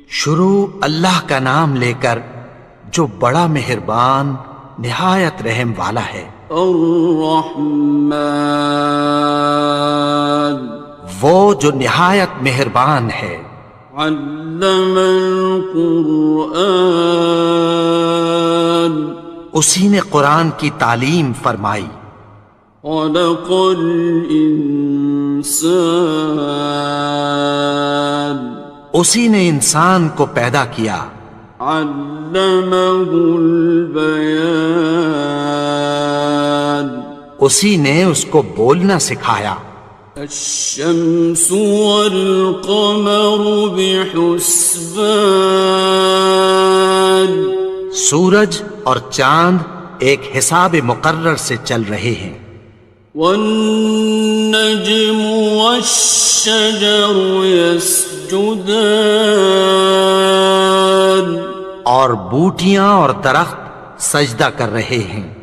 شروع اللہ کا نام لے کر جو بڑا مہربان نہایت رحم والا ہے۔ الرحمن وہ جو نہایت مہربان ہے۔ علم القرآن اسی نے قرآن کی تعلیم فرمائی۔ خلق الانسان اسی نے انسان کو پیدا کیا۔ علمہ البیان اسی نے اس کو بولنا سکھایا۔ الشمس والقمر بحسبان سورج اور چاند ایک حساب مقرر سے چل رہے ہیں۔ والنجم والشجر يسجدان اور بوٹیاں اور درخت سجدہ کر رہے ہیں۔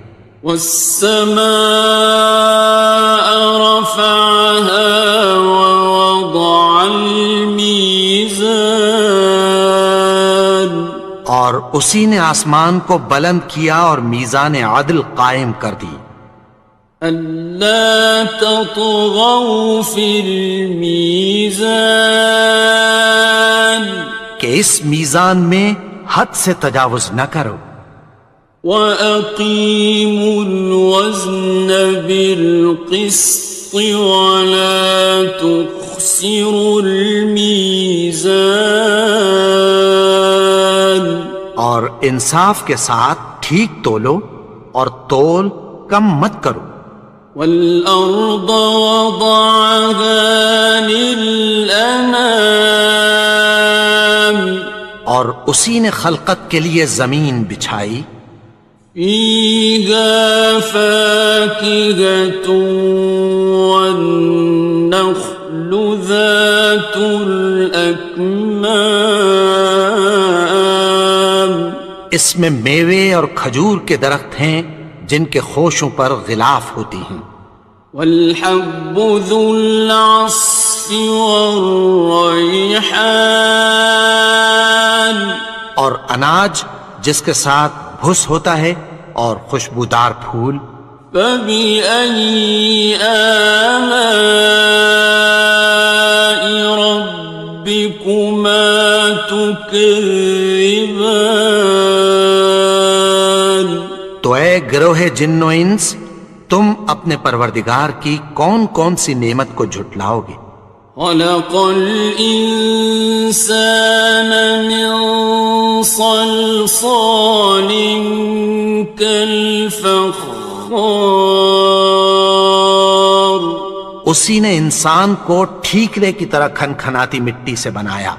والسماء رفعها ووضع الميزان اور اسی نے آسمان کو بلند کیا اور میزان عدل قائم کر دی۔ ألا تطغوا في الميزان کہ اس میزان میں حد سے تجاوز نہ کرو۔ وَأَقِيمُوا الْوَزْنَ بِالْقِسْطِ وَلَا تُخْسِرُوا الْمِيزَانَ اور انصاف کے ساتھ ٹھیک تولو اور تول کم مت کرو۔ وَالْأَرْضَ وَضَعَهَا لِلْأَنَامِ اور اسی نے خلقت کے لیے زمین بچھائی۔ فِيهَا فَاكِهَةٌ وَالنَّخْلُ ذَاتُ الْأَكْمَامِ اس میں میوے اور کھجور کے درخت ہیں جن کے خوشوں پر غلاف ہوتی ہیں۔ وَالْحَبُّ ذُو الْعَصْفِ وَالرَّيْحَانِ اور اناج جس کے ساتھ بھس ہوتا ہے اور خوشبودار پھول۔ فَبِأَيِّ آلَاءِ رَبِّكُمَا تُكَذِّبَانِ تو اے گروہ جن و انس، تم اپنے پروردگار کی کون کون سی نعمت کو جھٹلاؤ گے؟ خَلَقَ الْإِنسَانَ مِنْ صَلْصَالٍ كَالْفَخَّارِ اسی نے انسان کو ٹھیکرے کی طرح کھنکھناتی مٹی سے بنایا۔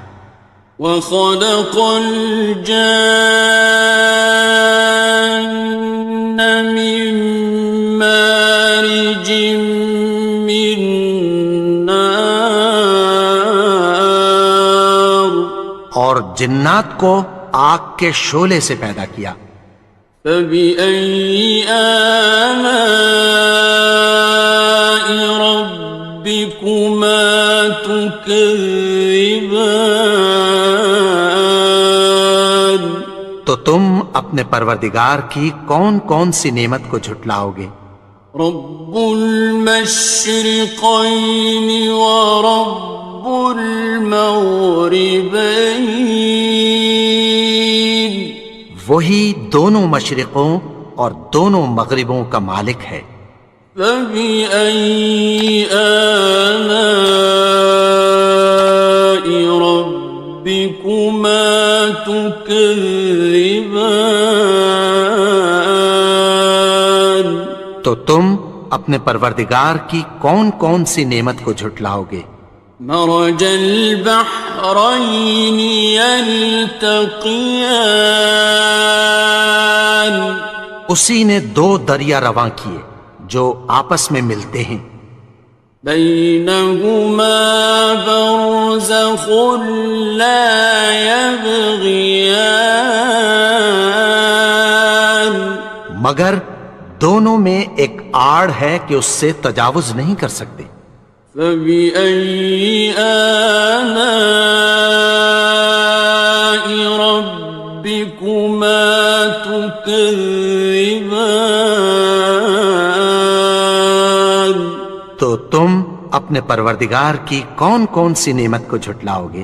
وَخَلَقَ الْجَانَّ مِن مَّارِجٍ مِّن نَّارٍ اور جنات کو آگ کے شعلے سے پیدا کیا۔ فَبِأَيِّ آلَاءِ رَبِّكُمَا تُكَذِّبَانِ تو تم اپنے پروردگار کی کون کون سی نعمت کو جھٹلاؤ گے؟ رب المشرقین ورب المغربین وہی دونوں مشرقوں اور دونوں مغربوں کا مالک ہے۔ فَبِأَيِّ آلَاءِ رَبِّكُمَا تُكَذِّبَانِ تو تم اپنے پروردگار کی کون کون سی نعمت کو جھٹلاؤ گے؟ مرج البحرین یلتقیان اسی نے دو دریا رواں کیے جو آپس میں ملتے ہیں۔ بینہما برزخ لا یبغیان مگر دونوں میں ایک آڑ ہے کہ اس سے تجاوز نہیں کر سکتے۔ فبأي آلاء ربكما تكذبان؟ تو تم اپنے پروردگار کی کون کون سی نعمت کو جھٹلاؤ گے؟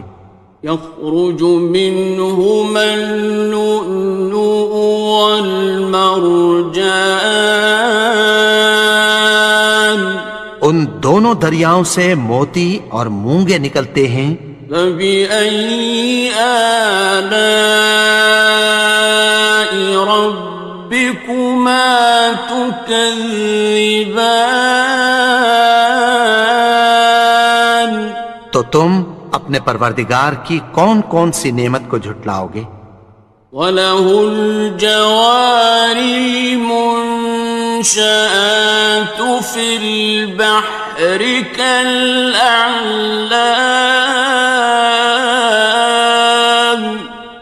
يخرج منهما اللؤلؤ والمرجان ان دونوں دریاؤں سے موتی اور مونگے نکلتے ہیں۔ فبأي آلاء ربكما تكذبان؟ تو تم اپنے پروردگار کی کون کون سی نعمت کو جھٹلاؤ گے؟ وَلَهُ الْجَوَارِ الْمُنشَآتُ فِي الْبَحْرِ كَالْأَعْلَامِ،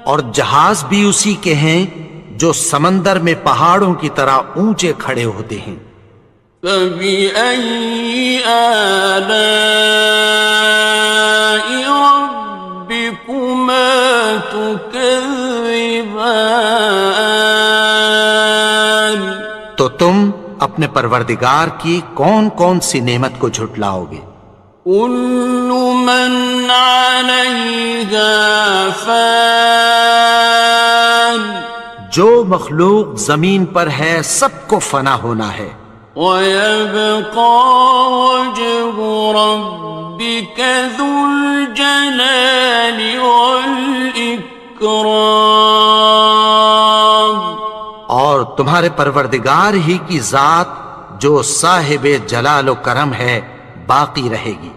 اور جہاز بھی اسی کے ہیں جو سمندر میں پہاڑوں کی طرح اونچے کھڑے ہوتے ہیں۔ فَبِأَيِّ آلَاءِ رَبِّكُمَا تُكَذِّبَانِ؟ تو تم اپنے پروردگار کی کون کون سی نعمت کو جھٹلاؤ گے؟ كُلُّ مَنْ عَلَيْهَا فَانٍ، جو مخلوق زمین پر ہے سب کو فنا ہونا ہے، وَيَبْقَى وَجْهُ رَبِّكَ ذُو الْجَلَالِ وَالْإِكْرَامِ، اور تمہارے پروردگار ہی کی ذات جو صاحب جلال و کرم ہے باقی رہے گی۔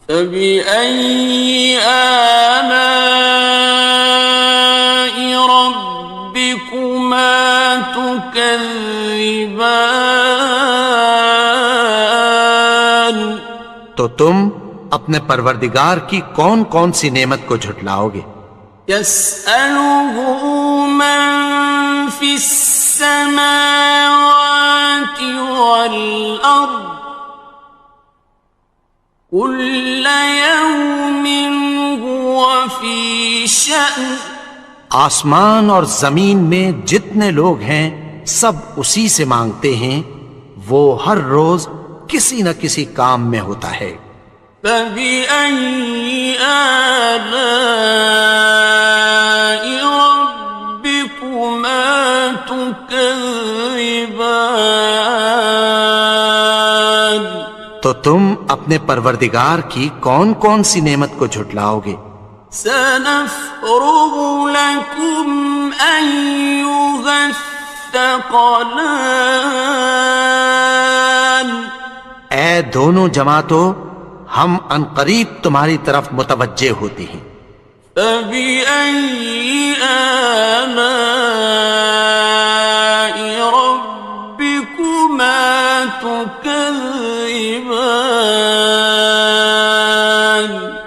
فَبِأَيِّ آلَاءِ رَبِّكُمَا تُكَذِّبَانِ؟ تو تم اپنے پروردگار کی کون کون سی نعمت کو جھٹلاؤ گے؟ يَسْأَلُهُ مَن فِي السَّمَاوَاتِ وَالْأَرْضِ كُلَّ يَوْمٍ هُوَ فِي شَأْنٍ، آسمان اور زمین میں جتنے لوگ ہیں سب اسی سے مانگتے ہیں، وہ ہر روز کسی نہ کسی کام میں ہوتا ہے۔ فَبِأَيِّ آلَاءِ رَبِّكُمَا تُكَذِّبَانِ؟ تو تم اپنے پروردگار کی کون کون سی نعمت کو جھٹلاؤ گے؟ سَنَفْرُغُ لَكُمْ أَيُّهَ الثَّقَلَانِ؟ اے دونوں جماعتوں، ہم عنقریب تمہاری طرف متوجہ ہوتے ہیں۔ فَبِأَيِّ آلَاءِ رَبِّكُمَا تُكَذِّبَانِ؟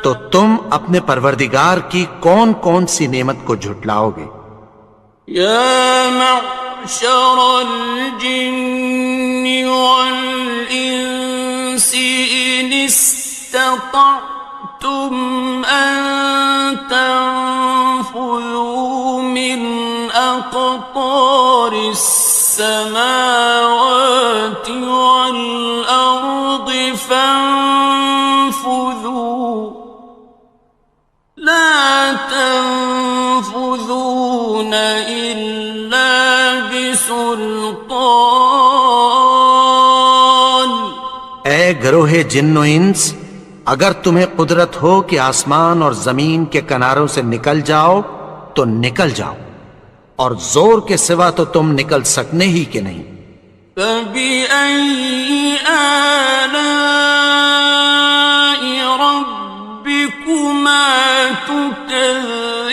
تو تم اپنے پروردگار کی کون کون سی نعمت کو جھٹلاؤ گے؟ يَا مَعْشَرَ الْجِنِّ وَالْإِنسِ إِنِ اسْتَطَعْتُمْ أَن تَنفُذُوا مِنْ أَقْطَارِ السَّمَاوَاتِ وَالْأَرْضِ فَانفُذُوا لَا تَنفُذُونَ إِلَّا بِسُلْطَانٍ۔ اے گروہ جن و انس، اگر تمہیں قدرت ہو کہ آسمان اور زمین کے کناروں سے نکل جاؤ تو نکل جاؤ، اور زور کے سوا تو تم نکل سکنے ہی کہ نہیں۔ فَبِأَيِّ آلَاءِ رَبِّكُمَا تُكَذِّبَانِ؟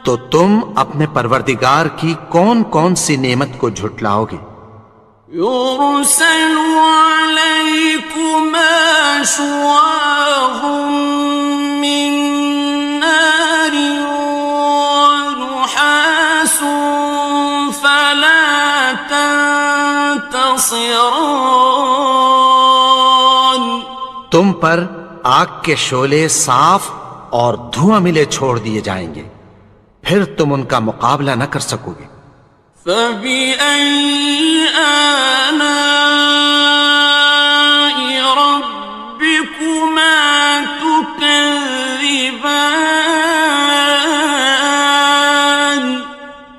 تو تم اپنے پروردگار کی کون کون سی نعمت کو جھٹلاؤ گے؟ يُرْسَلُ عَلَيْكُمَا شُوَاظٌ مِّن نَّارٍ وَنُحَاسٌ فَلَا تنتصران تم پر آگ کے شعلے صاف اور دھواں ملے چھوڑ دیے جائیں گے، پھر تم ان کا مقابلہ نہ کر سکو گے۔ فَبِأَيِّ آلَاءِ رَبِّكُمَا تُكَذِّبَانِ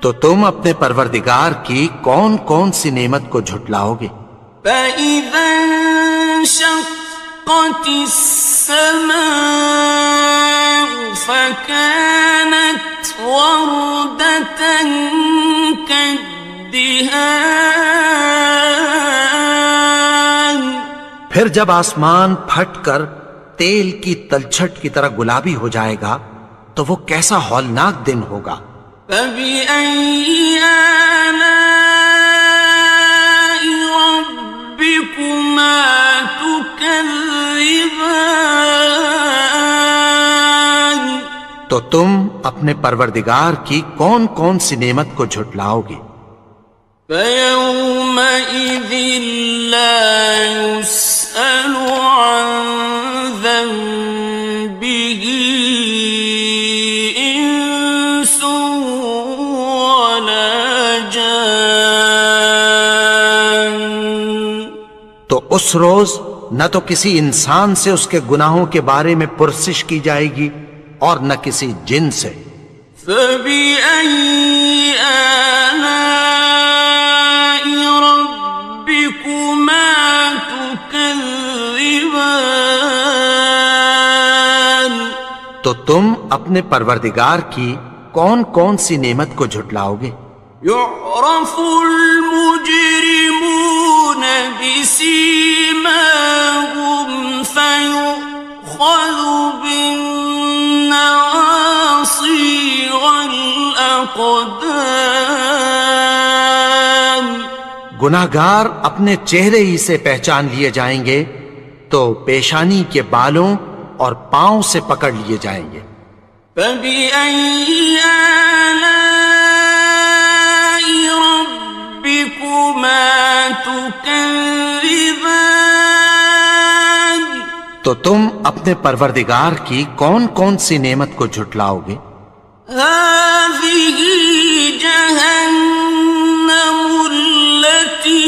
تو تم اپنے پروردگار کی کون کون سی نعمت کو جھٹلاؤ گے؟ فَإِذَا انشَقَّتِ السَّمَاءُ فَكَانَتْ وَرْدَةً كَالدِّهَانِ پھر جب آسمان پھٹ کر تیل کی تلچھٹ کی طرح گلابی ہو جائے گا تو وہ کیسا ہولناک دن ہوگا۔ فَبِأَيِّ آلَاءِ رَبِّكُمَا تُكَذِّبَانِ تو تم اپنے پروردگار کی کون کون سی نعمت کو جھٹلاؤ گے؟ فَيَوْمَئِذٍ لَا يُسْأَلُ عَنْ ذَنبِهِ إِنسٌ وَلَا جَانٌ تو اس روز نہ تو کسی انسان سے اس کے گناہوں کے بارے میں پرسش کی جائے گی اور نہ کسی جن سے۔ فَبِأَيِّ آلَاءِ رَبِّكُمَا تُكَذِّبَانِ تو تم اپنے پروردگار کی کون کون سی نعمت کو جھٹلاؤ گے؟ يُعْرَفُ الْمُجْرِمُونَ بِسِيمَاهُمْ فَيُؤْخَذُ بِالنَّوَاصِي وَالْأَقْدَامِ گناہگار اپنے چہرے ہی سے پہچان لیے جائیں گے تو پیشانی کے بالوں اور پاؤں سے پکڑ لیے جائیں گے۔ فَبِأَيِّ آلَاءِ رَبِّكُمَا تُكَذِّبَانِ تو تم اپنے پروردگار کی کون کون سی نعمت کو جھٹلاؤ گے؟ هَٰذِهِ جَهَنَّمُ الَّتِي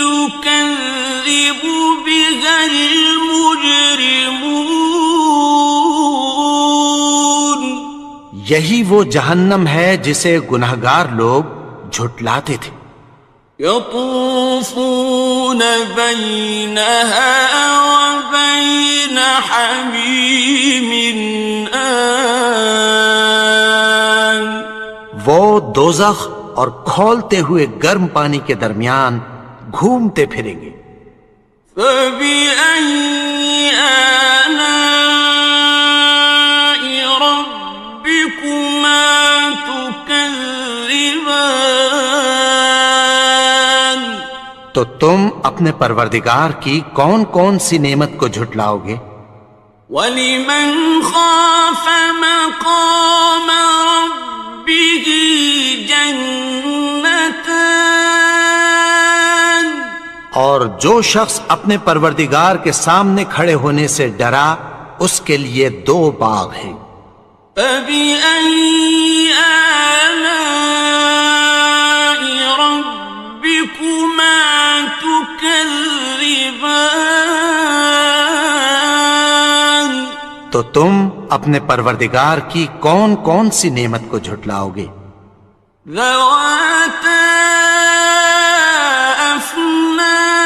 يُكَذِّبُ بِهَا الْمُجْرِمُونَ یہی وہ جہنم ہے جسے گناہگار لوگ جھٹلاتے تھے۔ يَطُوفُونَ بَيْنَهَا وَبَيْنَ حَمِيمٍ آنٍ وہ دوزخ اور کھولتے ہوئے گرم پانی کے درمیان گھومتے پھریں گے۔ فَبِأَيِّ آلَاءِ رَبِّكُمَا تُكَذِّبَانِ تو تم اپنے پروردگار کی کون کون سی نعمت کو جھٹلاؤ گے؟ وَلِمَنْ خَافَ مَقَامَ رَبِّهِ جَنَّتَانِ اور جو شخص اپنے پروردگار کے سامنے کھڑے ہونے سے ڈرا اس کے لیے دو باغ ہیں۔ فَبِأَيِّ آلَاءِ رَبِّكُمَا تُكَذِّبَانِ تو تم اپنے پروردگار کی کون کون سی نعمت کو جھٹلاؤ گے؟ ذَوَاتَا أَفْنَانٍ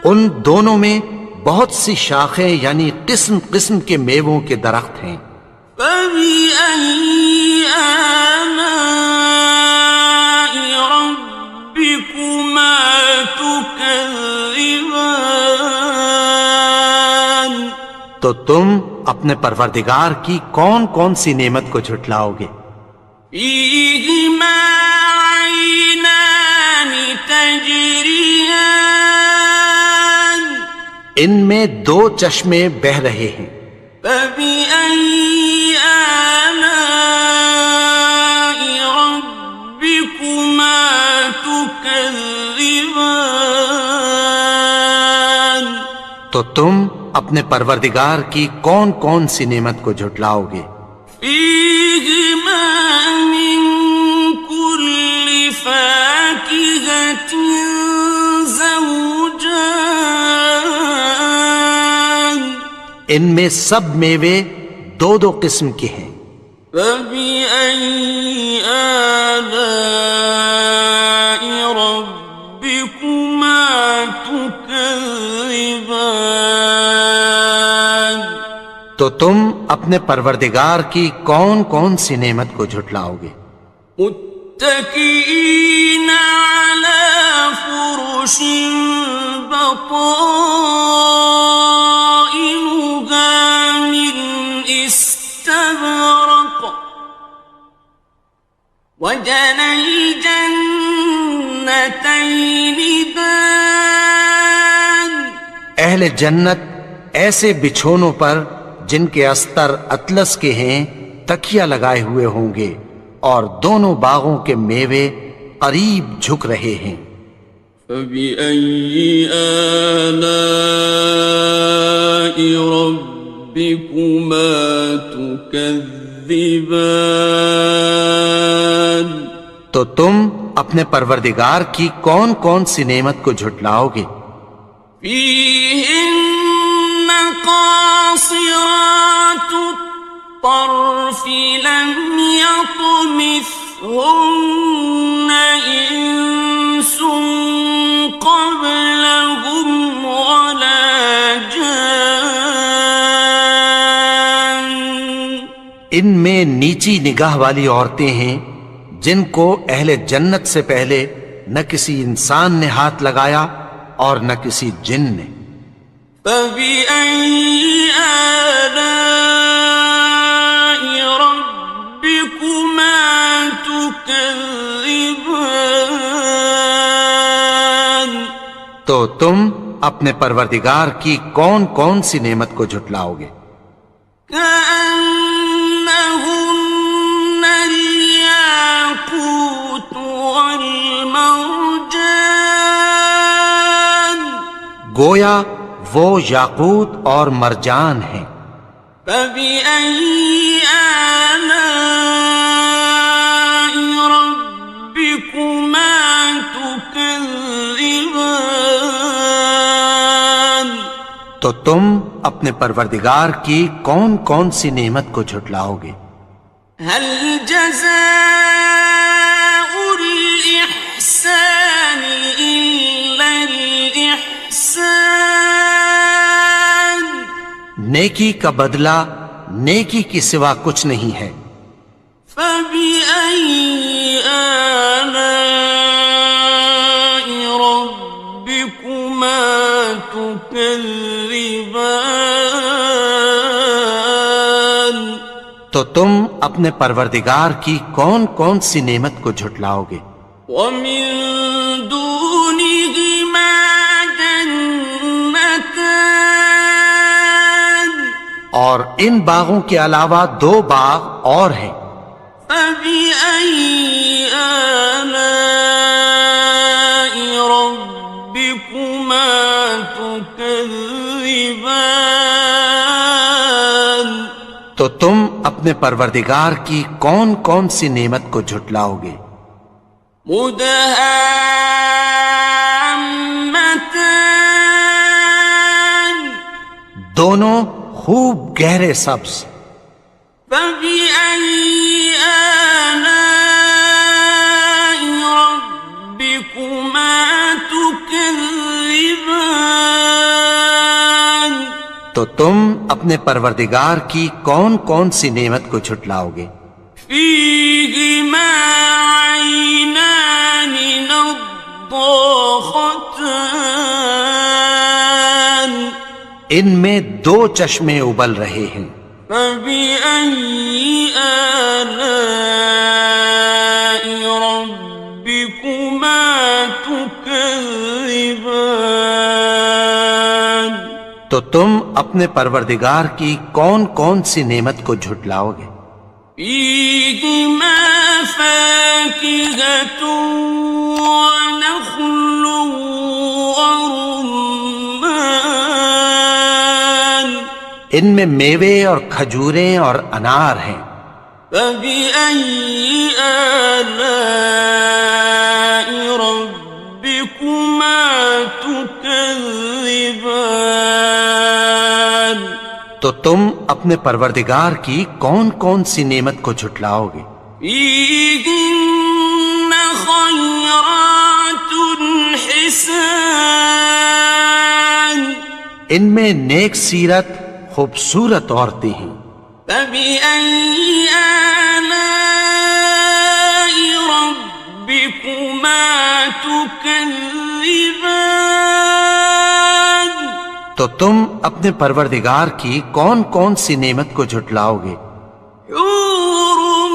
ان دونوں میں بہت سی شاخیں یعنی قسم قسم کے میووں کے درخت ہیں۔ فَبِأَيِّ آلَاءِ رَبِّكُمَا تُكَذِّبَانِ تو تم اپنے پروردگار کی کون کون سی نعمت کو جھٹلاؤ گے؟ فِيهِمَا عَيْنَانِ تَجْرِيَانِ ان میں دو چشمے بہہ رہے ہیں۔ فَبِأَيِّ آلَاءِ رَبِّكُمَا تكذبان تو تم اپنے پروردگار کی کون کون سی نعمت کو جھٹلاؤ گے؟ فيهما من كل فاكهة زوجان ان میں سب میوے دو دو قسم کے ہیں۔ فبأي آلاء ربكما تكذبان تو تم اپنے پروردگار کی کون کون سی نعمت کو جھٹلاؤ گے؟ متكئين على فرش بطائنها من استبرق وجنى الجنتين دان اہل جنت ایسے بچھونوں پر جن کے استر اطلس کے ہیں تکیہ لگائے ہوئے ہوں گے، اور دونوں باغوں کے میوے قریب جھک رہے ہیں۔ فبأي آلاء ربكما تكذبان تو تم اپنے پروردگار کی کون کون سی نعمت کو جھٹلاؤ گے؟ فيهن قاصرات الطرف لم يطمثهن إنس قبلهم ولا جان ان میں نیچی نگاہ والی عورتیں ہیں جن کو اہل جنت سے پہلے نہ کسی انسان نے ہاتھ لگایا اور نہ کسی جن نے۔ فبأي آلاء ربكما تكذبان تو تم اپنے پروردگار کی کون کون سی نعمت کو جھٹلاؤ گے؟ كأنهن الياقوت والمرجان گویا وہ یاقوت اور مرجان ہیں۔ فبأي آلاء ربكما تكذبان تو تم اپنے پروردگار کی کون کون سی نعمت کو جھٹلاؤ گے؟ هل جزاء الإحسان إلا الإحسان نیکی کا بدلہ نیکی کی سوا کچھ نہیں ہے۔ فبأي آلاء ربكما تكذبان تو تم اپنے پروردگار کی کون کون سی نعمت کو جھٹلاؤ گے؟ ومن دونهما جنتان اور ان باغوں کے علاوہ دو باغ اور ہیں۔ فبأي آلاء ربكما تكذبان تو تم اپنے پروردگار کی کون کون سی نعمت کو جھٹلاؤ گے؟ مدهامتان دونوں خوب گہرے سبز۔ فبأي آلاء ربكما تكذبان تو تم اپنے پروردگار کی کون کون سی نعمت کو جھٹلاؤ گے؟ فيهما عينان نضاختان ان میں دو چشمے ابل رہے ہیں۔ فبأي آلاء ربكما تكذبان تو تم اپنے پروردگار کی کون کون سی نعمت کو جھٹلاؤ گے؟ فيهما فاكهة ان میں میوے اور کھجوریں اور انار ہیں۔ فبأي آلاء ربكما تكذبان؟ تو تم اپنے پروردگار کی کون کون سی نعمت کو جھٹلاؤ گے؟ فيهن خيرات حسان، ان میں نیک سیرت خوبصورت عورتیں ہیں۔ فبأي آلاء ربكما تكذبان؟ تو تم اپنے پروردگار کی کون کون سی نعمت کو جھٹلاؤ گے؟ حور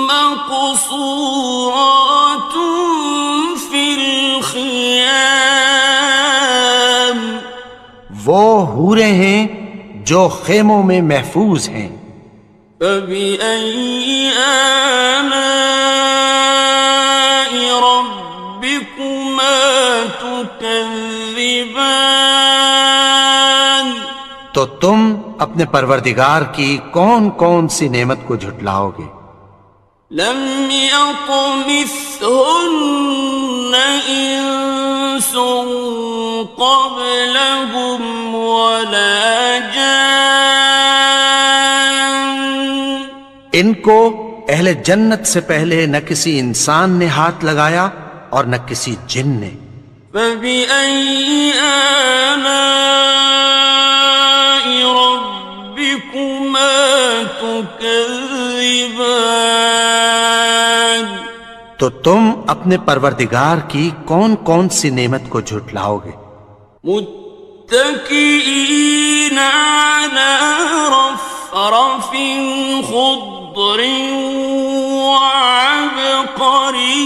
مقصورات في الخيام، وہ حوریں ہیں جو خیموں میں محفوظ ہیں۔ فبأي آلاء ربكما تكذبان؟ تو تم اپنے پروردگار کی کون کون سی نعمت کو جھٹلاؤ گے؟ لم يطمثهن إنس قبلهم ولا جان، ان کو اہل جنت سے پہلے نہ کسی انسان نے ہاتھ لگایا اور نہ کسی جن نے۔ فبأي آلاء ربكما تكذبان؟ تو تم اپنے پروردگار کی کون کون سی نعمت کو جھٹلاؤ گے؟ متكئين على رفرف خضر وعبقري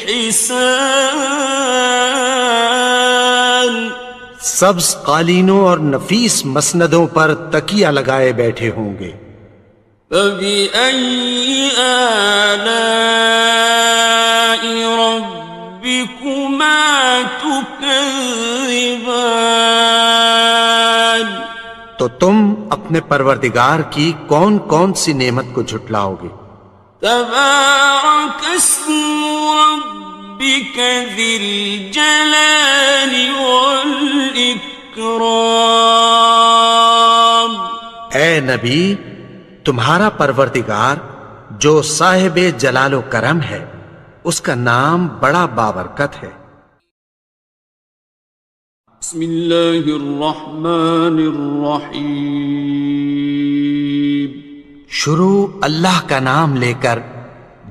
حسان، سبز قالینوں اور نفیس مسندوں پر تکیہ لگائے بیٹھے ہوں گے۔ فبأي آلاء ربكما تكذبان؟ تو تم اپنے پروردگار کی کون کون سی نعمت کو جھٹلاؤ گے؟ تبارك اسم ربك ذي الجلال والإكرام۔ اے نبی، تمہارا پروردگار جو صاحب جلال و کرم ہے، اس کا نام بڑا بابرکت ہے۔ بسم اللہ الرحمن الرحیم۔ شروع اللہ کا نام لے کر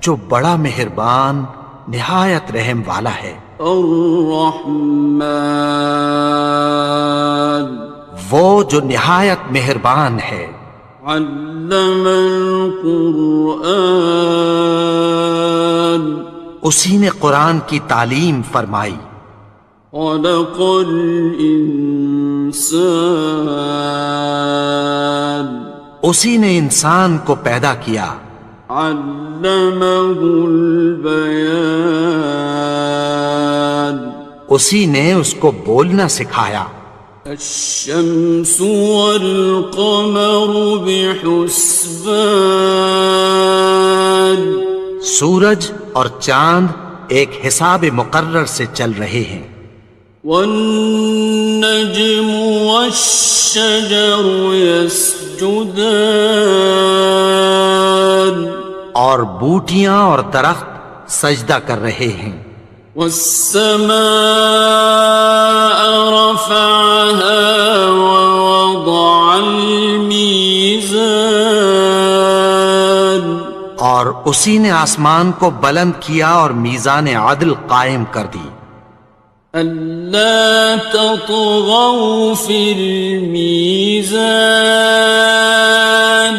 جو بڑا مہربان نہایت رحم والا ہے۔ الرحمن، وہ جو نہایت مہربان ہے۔ علم القرآن، اسی نے قرآن کی تعلیم فرمائی۔ خلق الانسان، اسی نے انسان کو پیدا کیا۔ علمہ البیان، اسی نے اس کو بولنا سکھایا۔ الشمس والقمر بحسبان، سورج اور چاند ایک حساب مقرر سے چل رہے ہیں۔ والنجم والشجر يسجدان، اور بوٹیاں اور درخت سجدہ کر رہے ہیں۔ والسماء رفعها ووضع الميزان، اور اسی نے آسمان کو بلند کیا اور میزان عدل قائم کر دی۔ ألا تطغوا في الميزان،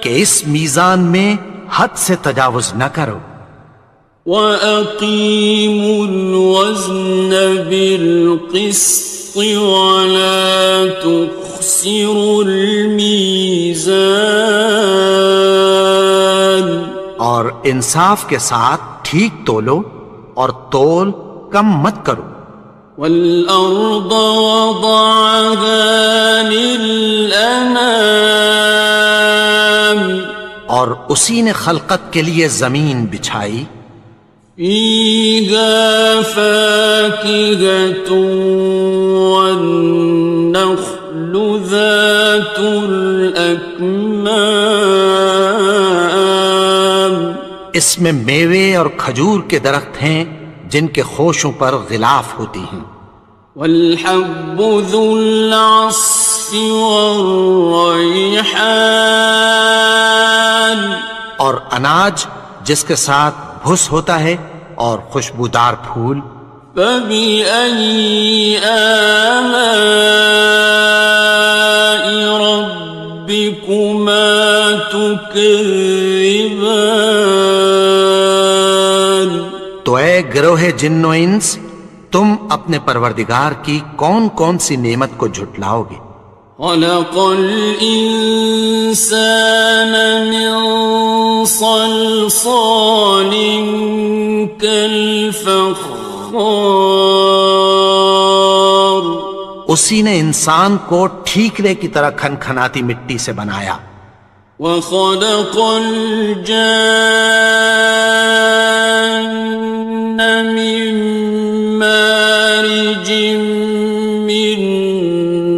کہ اس میزان میں حد سے تجاوز نہ کرو۔ وَأَقِيمُوا الْوَزْنَ بِالْقِسْطِ وَلَا تُخْسِرُوا الْمِيزَانَ، اور انصاف کے ساتھ ٹھیک تولو اور تول کم مت کرو۔ والأرض وضعها للأنام اور اسی نے خلقت کے لیے زمین بچھائی، فيها فاكهة والنخل ذات الأكمام اس میں میوے اور کھجور کے درخت ہیں جن کے خوشوں پر غلاف ہوتی ہیں، والحب ذو العصف والريحان اور اناج جس کے ساتھ بھس ہوتا ہے اور خوشبودار پھول۔ فبأي آلاء ربكما تكذبان تو اے گروہ جن و انس، تم اپنے پروردگار کی کون کون سی نعمت کو جھٹلاؤ گے؟ خلق الإنسان من صلصال كالفخار اسی نے انسان کو ٹھیکرے کی طرح کھنکھناتی مٹی سے بنایا، وخلق الجان من مارج من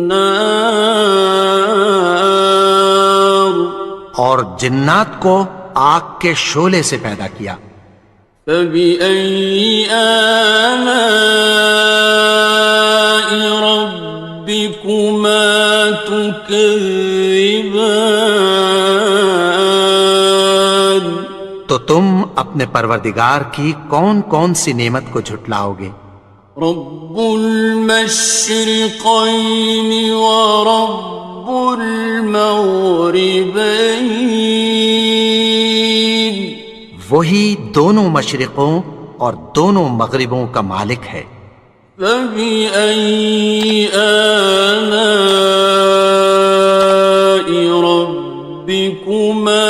نار اور جنات کو آگ کے شعلے سے پیدا کیا۔ فبأي آلاء ربكما تكذبان تو تم اپنے پروردگار کی کون کون سی نعمت کو جھٹلاؤ گے؟ رب المشرقين ورب المغربين وہی دونوں مشرقوں اور دونوں مغربوں کا مالک ہے۔ فبأي آلاء ربكما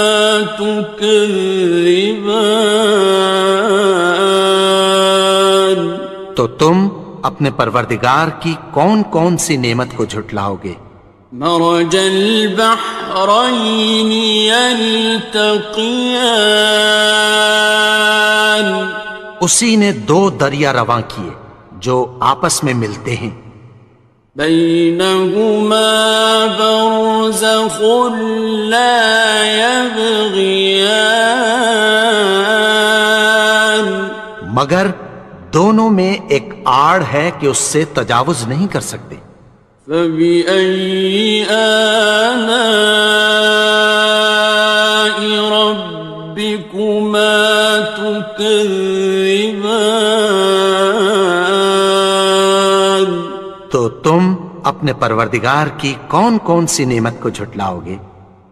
تكذبان تو تم اپنے پروردگار کی کون کون سی نعمت کو جھٹلاؤ گے؟ مرج البحرين يلتقيان اسی نے دو دریا رواں کیے جو آپس میں ملتے ہیں، بينهما برزخ لا يبغيان مگر دونوں میں ایک آڑ ہے کہ اس سے تجاوز نہیں کر سکتے۔ فبأي آلاء ربكما تكذبان تو تم اپنے پروردگار کی کون کون سی نعمت کو جھٹلاؤ گے؟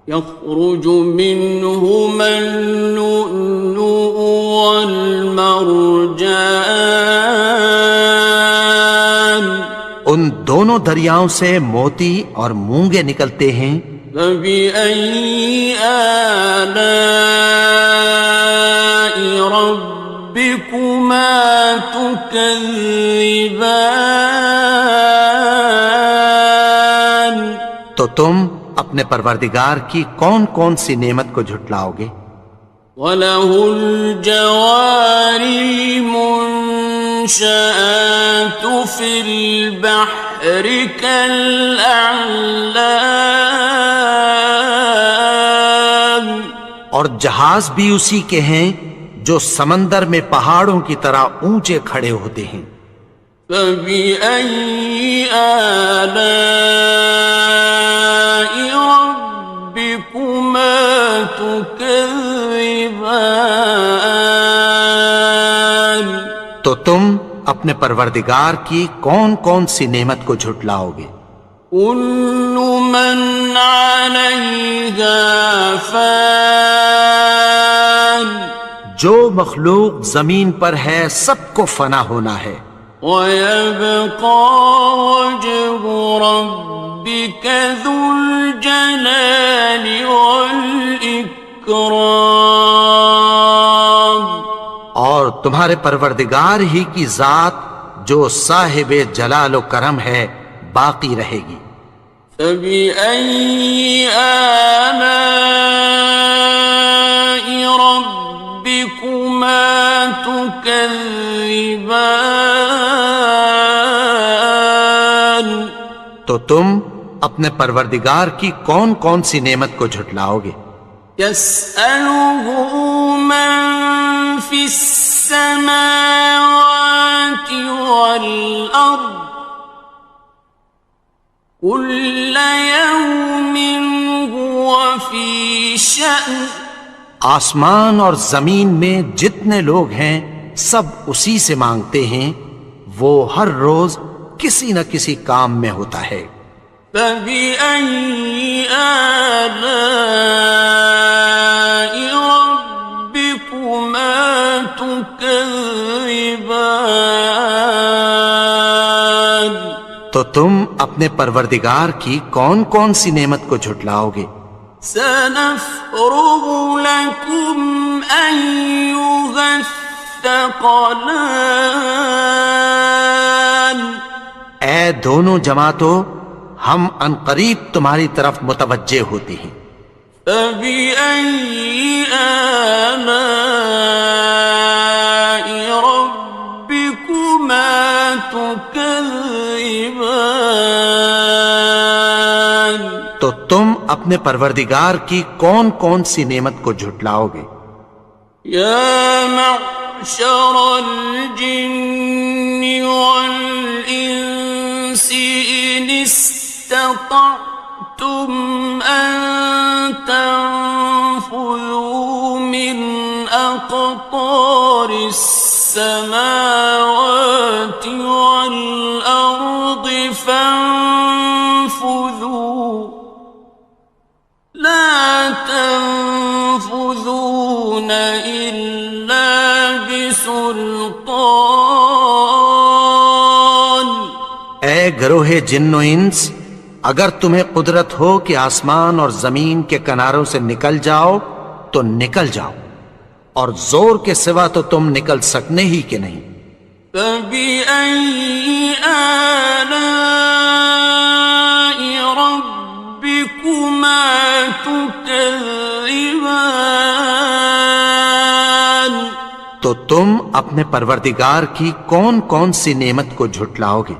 يخرج منهما اللؤلؤ والمرجان ان دونوں دریاؤں سے موتی اور مونگے نکلتے ہیں۔ فبأي آلاء ربكما تكذبان تو تم اپنے پروردگار کی کون کون سی نعمت کو جھٹلاؤ گے؟ وَلَهُ الْجَوَارِ الْمُنشَآتُ فِي الْبَحْرِ كَالْأَعْلَامِ اور جہاز بھی اسی کے ہیں جو سمندر میں پہاڑوں کی طرح اونچے کھڑے ہوتے ہیں۔ فَبِأَيِّ آلَاءِ رَبِّكُمَا تُكَذِّبَانِ تو تم اپنے پروردگار کی کون کون سی نعمت کو جھٹلاؤ گے؟ كُلُّ مَنْ عَلَيْهَا فَانٍ جو مخلوق زمین پر ہے سب کو فنا ہونا ہے، وَيَبْقَى وَجْهُ رَبِّكَ ذُو الْجَلَالِ وَالْإِكْرَامِ اور تمہارے پروردگار ہی کی ذات جو صاحب جلال و کرم ہے باقی رہے گی۔ فبأي آلاء ربكما تكذبان؟ تو تم اپنے پروردگار کی کون کون سی نعمت کو جھٹلاؤ گے؟ يسأله من في السماوات والأرض كل يوم هو في شأن۔ آسمان اور زمین میں جتنے لوگ ہیں سب اسی سے مانگتے ہیں، وہ ہر روز کسی نہ کسی کام میں ہوتا ہے۔ فبأي آلاء ربكما تكذبان؟ تو تم اپنے پروردگار کی کون کون سی نعمت کو جھٹلاؤ گے؟ سنفرغ لكم أيها الثقلان۔ اے دونوں جماعتوں، ہم عنقریب تمہاری طرف متوجہ ہوتے ہیں۔ فبأي آلاء ربكما تكذبان؟ تو تم اپنے پروردگار کی کون کون سی نعمت کو جھٹلاؤ گے؟ يا معشر الجن والإنس إن استطعتم أن تنفذوا من أقطار السماوات والأرض فانفذوا لا تنفذون إلا بسلطان۔ اے گروہ جن و انس، اگر تمہیں قدرت ہو کہ آسمان اور زمین کے کناروں سے نکل جاؤ تو نکل جاؤ، اور زور کے سوا تو تم نکل سکنے ہی کہ نہیں۔ فبأي آلاء ربكما تكذبان؟ تو تم اپنے پروردگار کی کون کون سی نعمت کو جھٹلاؤ گے؟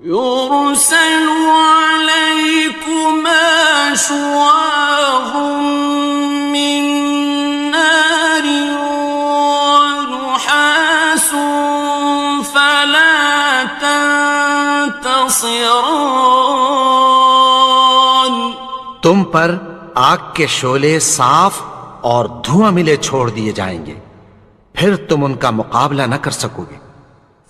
يرسل عليكما شواظ من نار ونحاس فلا تنتصران۔ تم پر آگ کے شعلے صاف اور دھواں ملے چھوڑ دیے جائیں گے، پھر تم ان کا مقابلہ نہ کر سکو گے۔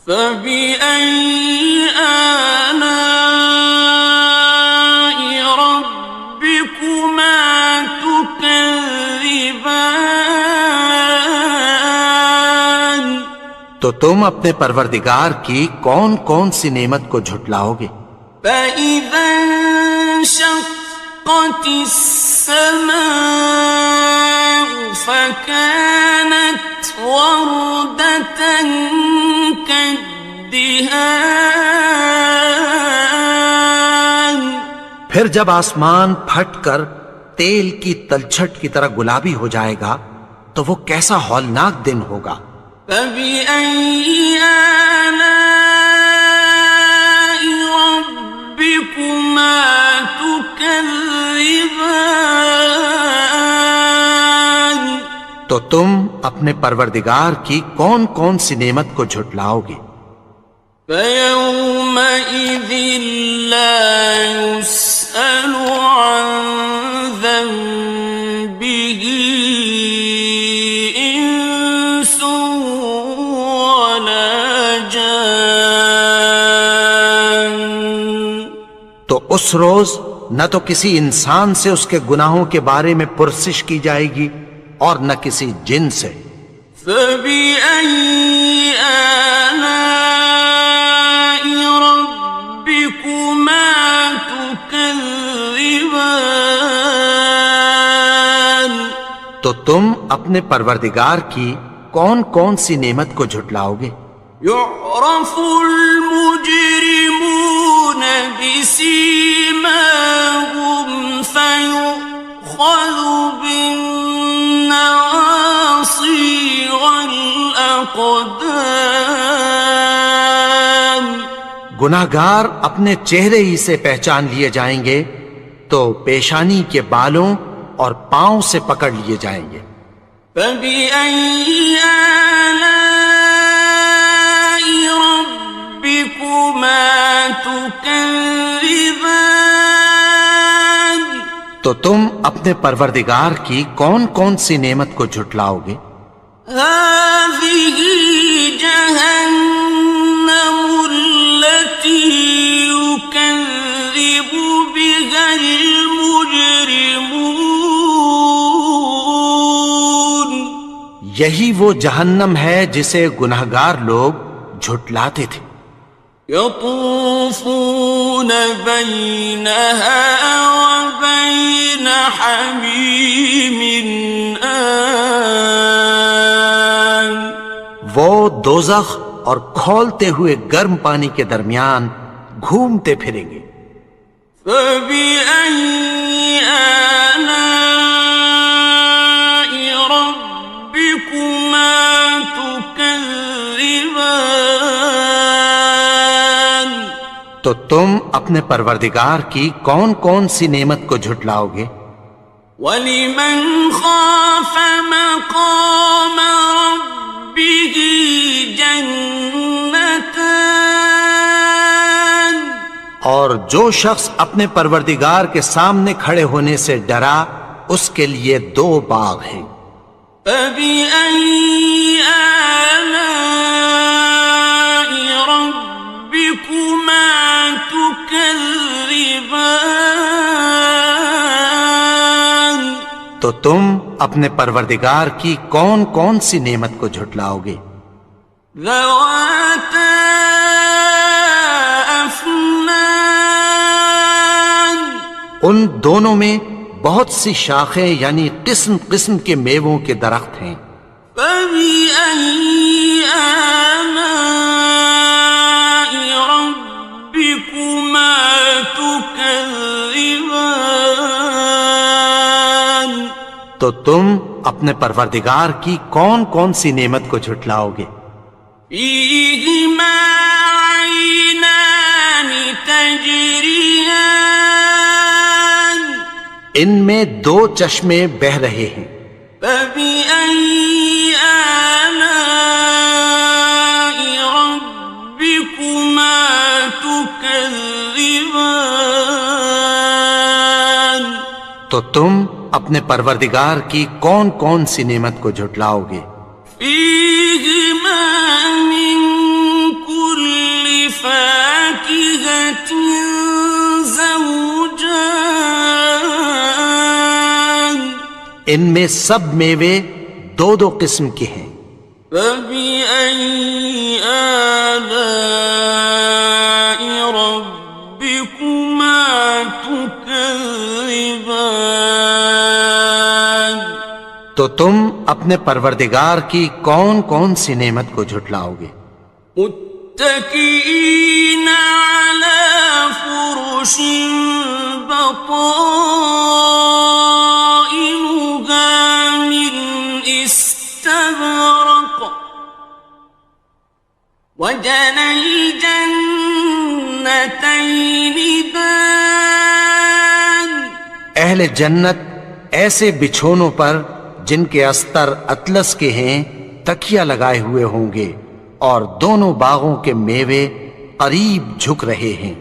فبأي آلاء ربكما تكذبان؟ تو تم اپنے پروردگار کی کون کون سی نعمت کو جھٹلاؤ گے؟ فإذا انشقت السماء فكانت وردة كالدهان۔ پھر جب آسمان پھٹ کر تیل کی تلچھٹ کی طرح گلابی ہو جائے گا تو وہ کیسا ہولناک دن ہوگا۔ فبأي آلاء ربكما تكذبان؟ تو تم اپنے پروردگار کی کون کون سی نعمت کو جھٹلاؤ گے؟ فيومئذ لا يسأل عن ذنبه إنس ولا جان۔ تو اس روز نہ تو کسی انسان سے اس کے گناہوں کے بارے میں پرسش کی جائے گی اور نہ کسی جن سے۔ فبأي آلاء ربكما تكذبان؟ تو تم اپنے پروردگار کی کون کون سی نعمت کو جھٹلاؤ گے؟ يعرف المجرمون بسيماهم فيؤخذ بالنواصي والأقدام. گناہگار اپنے چہرے ہی سے پہچان لیے جائیں گے تو پیشانی کے بالوں اور پاؤں سے پکڑ لیے جائیں گے. فَبِأَيِّ آلَاءِ رَبِّكُمَا تُكَذِّبَانِ. تو تم اپنے پروردگار کی کون کون سی نعمت کو جھٹلاؤ گے؟ هَٰذِهِ جَهَنَّمُ الَّتِي يُكَذِّبُ بِهَا الْمُجْرِمُونَ. یہی وہ جہنم ہے جسے گناہگار لوگ جھٹلاتے تھے. يطوفون بينها وبين حميم آن. وہ دوزخ اور کھولتے ہوئے گرم پانی کے درمیان گھومتے پھریں گے. فبأي آلاء ربكما تكذبان. تو تم اپنے پروردگار کی کون کون سی نعمت کو جھٹلاؤ گے؟ وَلِمَنْ خَافَ مَقَامَ رَبِّهِ جَنَّتَانِ. اور جو شخص اپنے پروردگار کے سامنے کھڑے ہونے سے ڈرا اس کے لیے 2 باغ ہیں. فَبِأَيِّ آلَاءِ رَبِّكُمَا تُكَذِّبَانِ. تو تم اپنے پروردگار کی کون کون سی نعمت کو جھٹلاؤ گے؟ ذَوَاتَا أَفْنَانٍ. ان دونوں میں بہت سی شاخیں یعنی قسم قسم کے میووں کے درخت ہیں. فَبِأَيِّ آلَاءِ رَبِّكُمَا تُكَذِّبَانِ. تو تم اپنے پروردگار کی کون کون سی نعمت کو جھٹلاؤ گے؟ فِيهِمَا عَيْنَانِ تَجْرِيَانِ. ان میں 2 چشمے بہہ رہے ہیں. فَبِأَيِّ آلَاءِ رَبِّكُمَا تُكَذِّبَانِ. تو تم اپنے پروردگار کی کون کون سی نعمت کو جھٹلاؤ گے؟ فِيهِمَا مِن كُلِّ فَاكِهَةٍ زَوْجَانِ. ان میں سب میوے 2 قسم کے ہیں. فَبِأَيِّ آلَاءِ رَبِّكُمَا تُكَذِّبَانِ. تو تم اپنے پروردگار کی کون کون سی نعمت کو جھٹلاؤ گے؟ متكئين على فرش بطائنها من استبرق وجنى الجنتين دان. اہل جنت ایسے بچھونوں پر جن کے استر اطلس کے ہیں تکیہ لگائے ہوئے ہوں گے اور دونوں باغوں کے میوے قریب جھک رہے ہیں.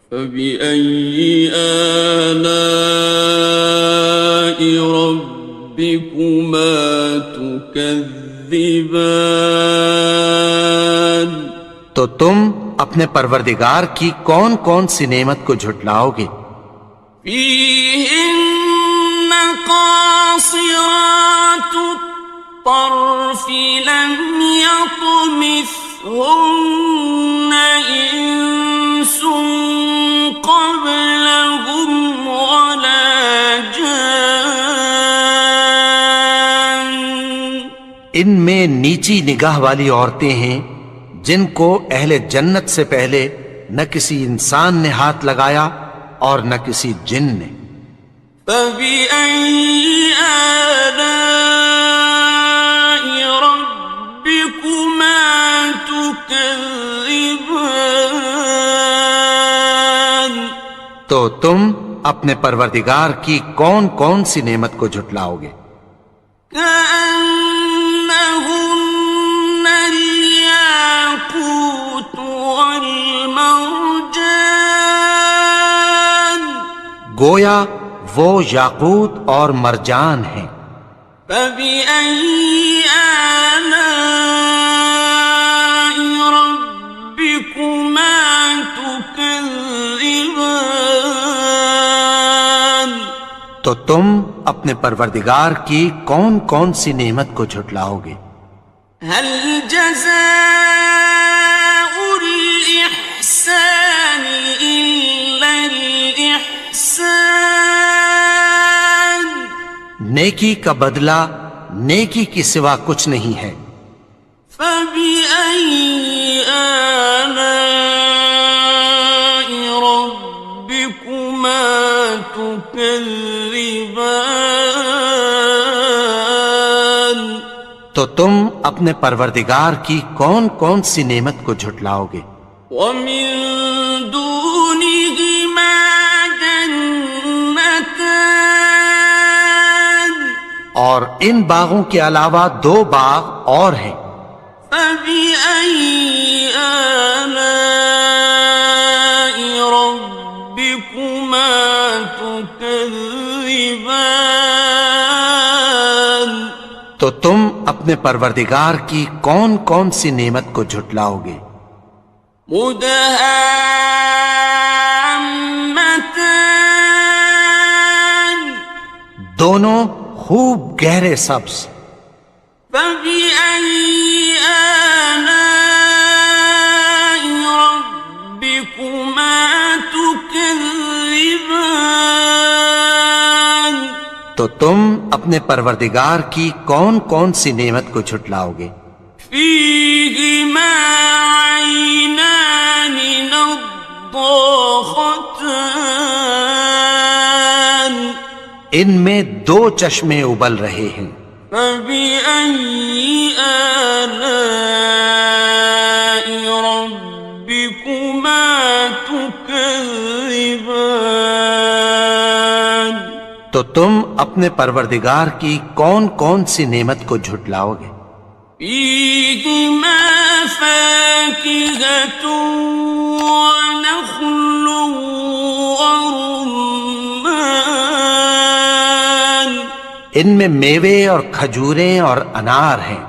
فَبِأَيِّ آلَاءِ رَبِّكُمَا تُكَذِّبَانِ. تو تم اپنے پروردگار کی کون کون سی نعمت کو جھٹلاؤ گے؟ فِيهِنَّ قَاصِرَاتُ الطَّرْفِ لَمْ يَطْمِثْهُنَّ إِنسٌ قَبْلَهُمْ وَلَا جَانٌّ. ان میں نیچی نگاہ والی عورتیں ہیں جن کو اہل جنت سے پہلے نہ کسی انسان نے ہاتھ لگایا اور نہ کسی جن نے۔ فَبِأَيِّ آلَاءِ رَبِّكُمَا تُكَذِّبَانِ؟ تو تم اپنے پروردگار کی کون کون سی نعمت کو جھٹلاؤ گے؟ كأنهن الياقوت والمرجان، گویا وہ یاقوت اور مرجان ہیں۔ فبأي آلاء ربكما تكذبان؟ تو تم اپنے پروردگار کی کون کون سی نعمت کو جھٹلاؤ گے؟ هل جزاء الإحسان إلا الإحسان؟ نیکی کا بدلہ نیکی کی سوا کچھ نہیں ہے۔ فبأي آلاء ربكما تكذبان؟ تو تم اپنے پروردگار کی کون کون سی نعمت کو جھٹلاؤ گے؟ ومن دونهما جنتان، اور ان باغوں کے علاوہ دو باغ اور ہیں۔ فبأي آلاء ربكما تكذبان؟ تو تم اپنے پروردگار کی کون کون سی نعمت کو جھٹلاؤ گے؟ مدهامتان، دونوں خوب گہرے سبز۔ فبأي آلاء ربكما تكذبان؟ تو تم اپنے پروردگار کی کون کون سی نعمت کو جھٹلاؤ گے؟ فيهما عينان نضاختان، ان میں دو چشمے ابل رہے ہیں۔ فبأي آلاء ربكما تكذبان؟ تو تم اپنے پروردگار کی کون کون سی نعمت کو جھٹلاؤ گے؟ فيهما فاكهة ونخل ورمان، ان میں میوے اور کھجوریں اور انار ہیں۔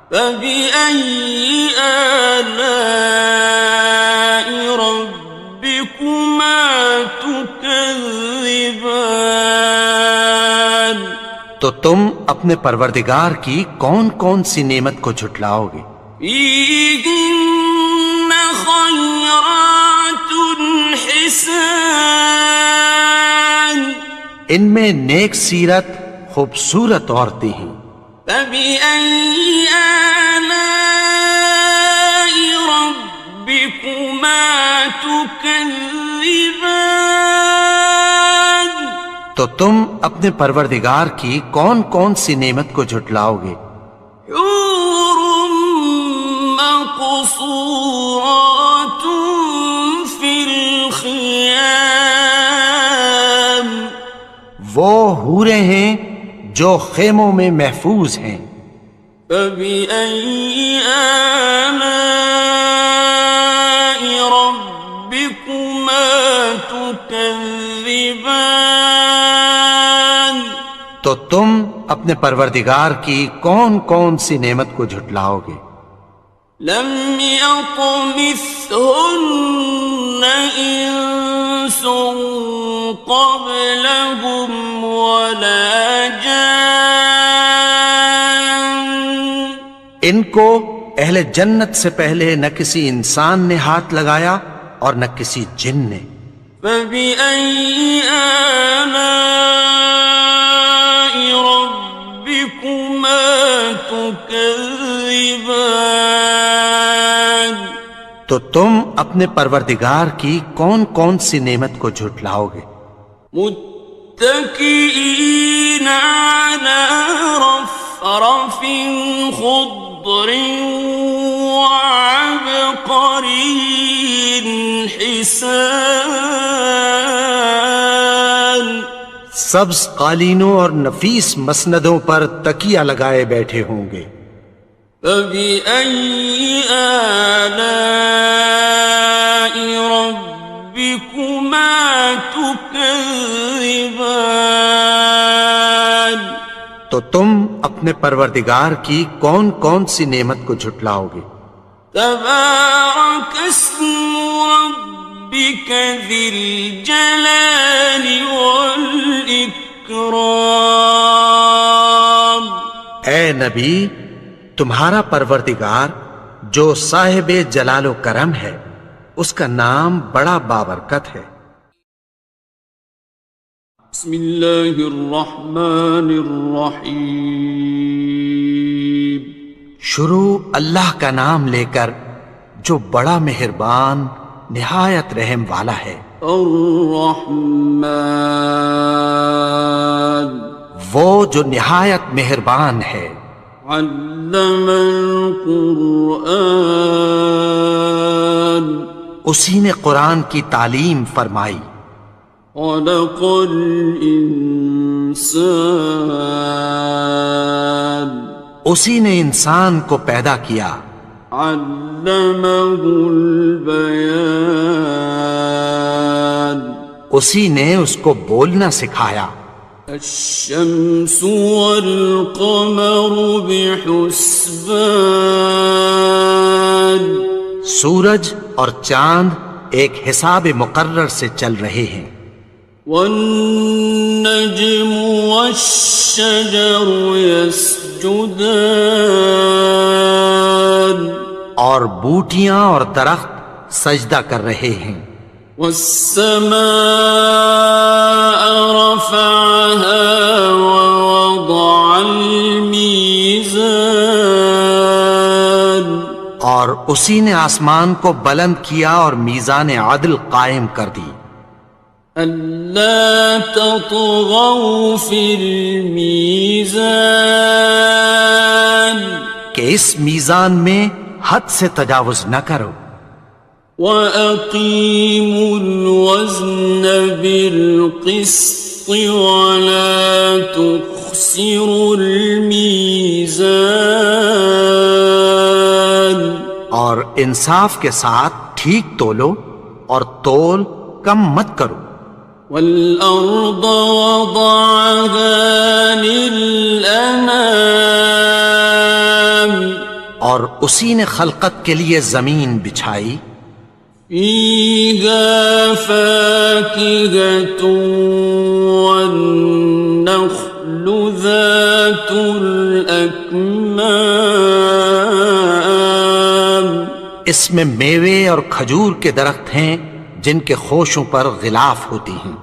فبأي آلاء ربكما تكذبان؟ تو تم اپنے پروردگار کی کون کون سی نعمت کو جھٹلاؤ گے؟ فيهن خيرات حسان، ان میں نیک سیرت خوبصورت عورتیں ہیں۔ فبأي آلاء ربكما تكذبان؟ تو تم اپنے پروردگار کی کون کون سی نعمت کو جھٹلاؤ گے؟ حور مقصورات في الخيام، وہ حوریں ہیں جو خیموں میں محفوظ ہیں۔ فبأي آلاء ربكما تكذبان؟ تو تم اپنے پروردگار کی کون کون سی نعمت کو جھٹلاؤ گے؟ لم يطمثهن إنس قبلهم ولا جان، ان کو اہل جنت سے پہلے نہ کسی انسان نے ہاتھ لگایا اور نہ کسی جن نے۔ فبأي آلاء ربكما تكذبان؟ تو تم اپنے پروردگار کی کون کون سی نعمت کو جھٹلاؤ گے؟ متكئين على رفرف خضر وعبقري حسان، سبز قالینوں اور نفیس مسندوں پر تکیہ لگائے بیٹھے ہوں گے۔ فبأي آلاء ربكما تكذبان، تو تم اپنے پروردگار کی کون کون سی نعمت کو جھٹلاؤ گے؟ تبارك اسم ربك ذي الجلال والإكرام۔ اے نبی، تمہارا پروردگار جو صاحب جلال و کرم ہے، اس کا نام بڑا بابرکت ہے۔ بسم اللہ الرحمن الرحیم۔ شروع اللہ کا نام لے کر جو بڑا مہربان نہایت رحم والا ہے۔ الرحمن، وہ جو نہایت مہربان ہے۔ علم القرآن، اسی نے قرآن کی تعلیم فرمائی۔ خلق الانسان، اسی نے انسان کو پیدا کیا۔ علمہ البیان، اسی نے اس کو بولنا سکھایا۔ الشمس والقمر بحسبان، سورج اور چاند ایک حساب مقرر سے چل رہے ہیں۔ والنجم والشجر يسجدان، اور بوٹیاں اور درخت سجدہ کر رہے ہیں۔ والسماء رفعها ووضع الميزان، اور اسی نے آسمان کو بلند کیا اور میزان عدل قائم کر دی۔ ألا تطغوا في الميزان، کہ اس میزان میں حد سے تجاوز نہ کرو۔ وَأَقِيمُوا الْوَزْنَ بِالْقِسْطِ وَلَا تُخْسِرُوا الْمِيزَانَ، اور انصاف کے ساتھ ٹھیک تولو اور تول کم مت کرو۔ وَالْأَرْضَ وَضَعَهَا لِلْأَنَامِ، اور اسی نے خلقت کے لیے زمین بچھائی۔ فِيهَا فَاكِهَةٌ وَالنَّخْلُ ذَاتُ الْأَكْمَامِ، اس میں میوے اور کھجور کے درخت ہیں جن کے خوشوں پر غلاف ہوتی ہیں۔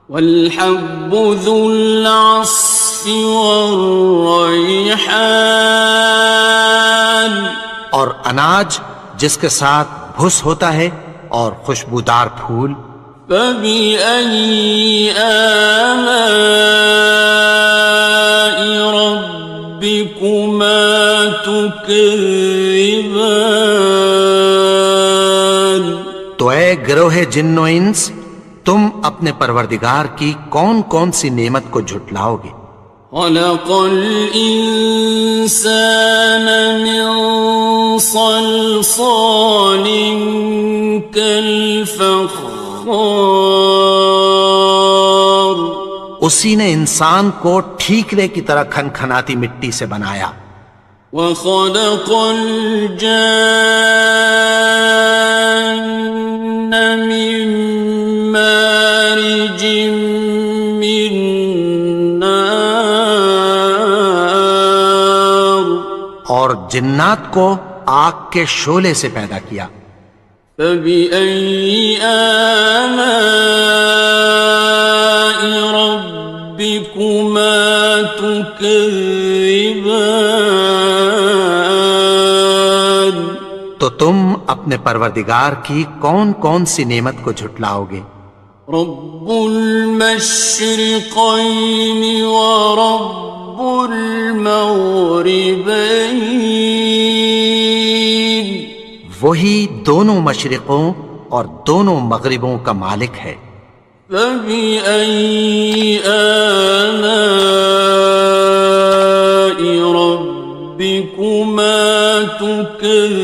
وَالْحَبُّ ذُو الْعَصْفِ وَالرَّيْحَانِ، اور اناج جس کے ساتھ بھس ہوتا ہے اور خوشبودار پھول۔ فَبِأَيِّ آلَاءِ رَبِّكُمَا تُكَذِّبَانِ، تو اے گروہ جن و انس، تم اپنے پروردگار کی کون کون سی نعمت کو جھٹلاؤ گے؟ خَلَقَ الْإِنسَانَ مِنْ صَلْصَالٍ كَالْفَخَّارِ، اسی نے انسان کو ٹھیکرے کی طرح کھنکھناتی مٹی سے بنایا۔ وَخَلَقَ الْجَانَّ مِن مَّارِجٍ مِّن نَّارٍ، اور جنات کو آگ کے شعلے سے پیدا کیا۔ فَبِأَيِّ آلَاءِ رَبِّكُمَا تُكَذِّبَانِ، تو تم اپنے پروردگار کی کون کون سی نعمت کو جھٹلاؤ گے؟ رب المشرقين ورب المغربين وہی دونوں مشرقوں اور دونوں مغربوں کا مالک ہے، فبأي آلاء ربكما تكذبان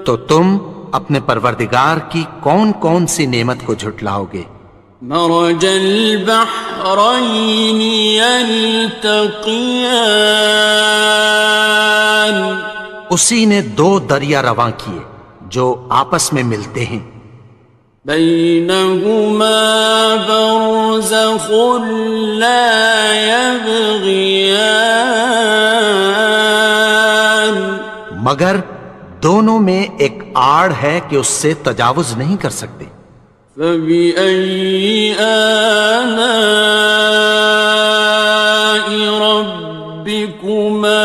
تو تم اپنے پروردگار کی کون کون سی نعمت کو جھٹلاؤ گے؟ مرج البحرين يلتقيان اسی نے دو دریا رواں کیے جو آپس میں ملتے ہیں، بينهما برزخ لا يبغيان مگر دونوں میں ایک آڑ ہے کہ اس سے تجاوز نہیں کر سکتے۔ فبأي آلاء ربكما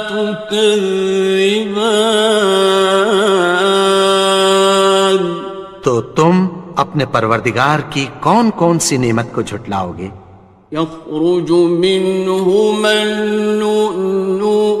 تكذبان تو تم اپنے پروردگار کی کون کون سی نعمت کو جھٹلاؤ گے؟ يخرج منهما اللؤلؤ